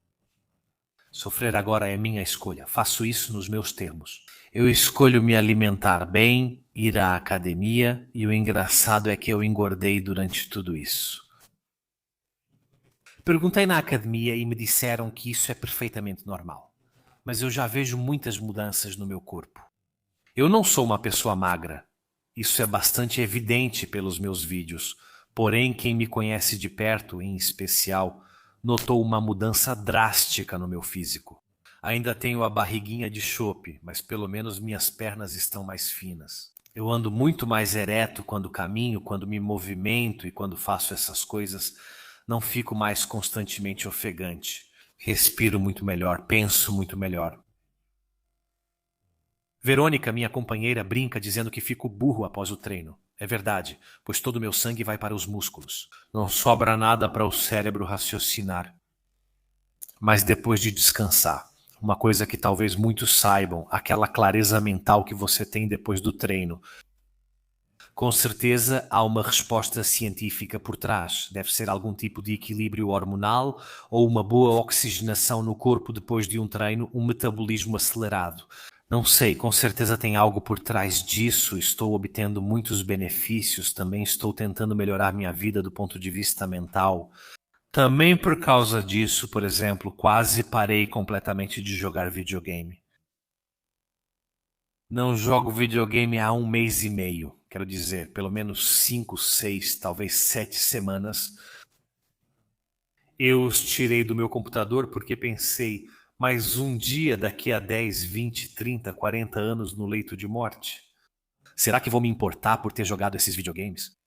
Sofrer agora é minha escolha. Faço isso nos meus termos. Eu escolho me alimentar bem, ir à academia, e o engraçado é que eu engordei durante tudo isso. Perguntei na academia e me disseram que isso é perfeitamente normal. Mas eu já vejo muitas mudanças no meu corpo. Eu não sou uma pessoa magra. Isso é bastante evidente pelos meus vídeos. Porém, quem me conhece de perto, em especial, notou uma mudança drástica no meu físico. Ainda tenho a barriguinha de chope, mas pelo menos minhas pernas estão mais finas. Eu ando muito mais ereto quando caminho, quando me movimento e quando faço essas coisas. Não fico mais constantemente ofegante. Respiro muito melhor, penso muito melhor. Verônica, minha companheira, brinca dizendo que fico burro após o treino. É verdade, pois todo o meu sangue vai para os músculos. Não sobra nada para o cérebro raciocinar. Mas depois de descansar, uma coisa que talvez muitos saibam, aquela clareza mental que você tem depois do treino. Com certeza há uma resposta científica por trás. Deve ser algum tipo de equilíbrio hormonal ou uma boa oxigenação no corpo depois de um treino, um metabolismo acelerado. Não sei, com certeza tem algo por trás disso. Estou obtendo muitos benefícios, também estou tentando melhorar minha vida do ponto de vista mental. Também por causa disso, por exemplo, quase parei completamente de jogar videogame. Não jogo videogame há 1 mês e meio, quero dizer, pelo menos 5, 6, talvez 7 semanas. Eu os tirei do meu computador porque pensei, mais um dia daqui a 10, 20, 30, 40 anos no leito de morte? Será que vou me importar por ter jogado esses videogames?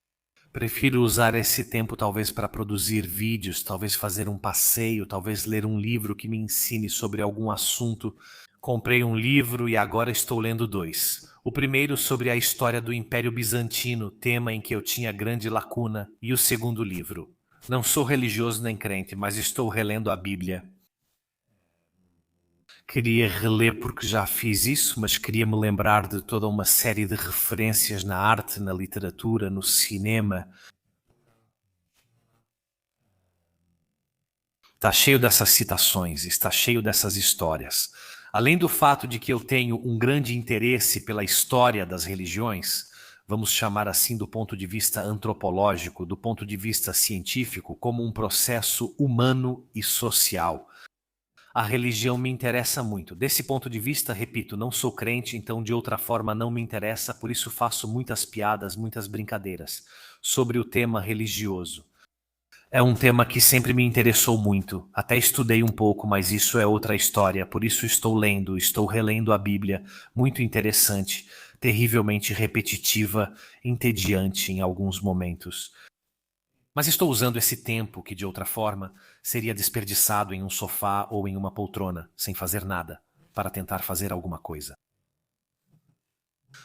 Prefiro usar esse tempo talvez para produzir vídeos, talvez fazer um passeio, talvez ler um livro que me ensine sobre algum assunto. Comprei um livro e agora estou lendo dois. O primeiro sobre a história do Império Bizantino, tema em que eu tinha grande lacuna, e o segundo livro. Não sou religioso nem crente, mas estou relendo a Bíblia. Queria reler porque já fiz isso, mas queria me lembrar de toda uma série de referências na arte, na literatura, no cinema. Está cheio dessas citações, está cheio dessas histórias. Além do fato de que eu tenho um grande interesse pela história das religiões, vamos chamar assim do ponto de vista antropológico, do ponto de vista científico, como um processo humano e social. A religião me interessa muito. Desse ponto de vista, repito, não sou crente, então de outra forma não me interessa, por isso faço muitas piadas, muitas brincadeiras sobre o tema religioso. É um tema que sempre me interessou muito. Até estudei um pouco, mas isso é outra história. Por isso estou lendo, estou relendo a Bíblia. Muito interessante, terrivelmente repetitiva, entediante em alguns momentos. Mas estou usando esse tempo que, de outra forma, seria desperdiçado em um sofá ou em uma poltrona, sem fazer nada, para tentar fazer alguma coisa.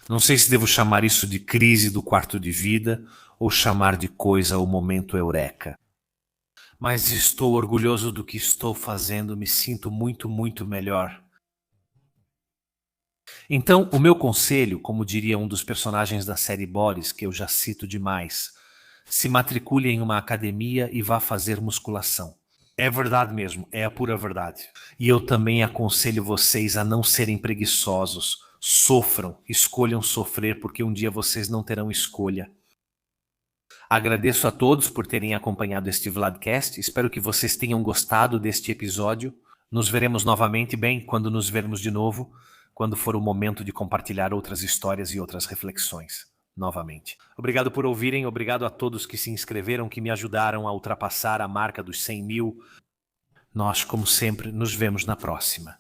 Não sei se devo chamar isso de crise do quarto de vida ou chamar de coisa o momento eureka. Mas estou orgulhoso do que estou fazendo, me sinto muito, muito melhor. Então, o meu conselho, como diria um dos personagens da série Boris, que eu já cito demais, se matricule em uma academia e vá fazer musculação. É verdade mesmo, é a pura verdade. E eu também aconselho vocês a não serem preguiçosos. Sofram, escolham sofrer, porque um dia vocês não terão escolha. Agradeço a todos por terem acompanhado este Vladcast. Espero que vocês tenham gostado deste episódio. Nos veremos novamente, bem, quando nos vermos de novo, quando for o momento de compartilhar outras histórias e outras reflexões. Novamente. Obrigado por ouvirem, obrigado a todos que se inscreveram, que me ajudaram a ultrapassar a marca dos 100 mil. Nós, como sempre, nos vemos na próxima.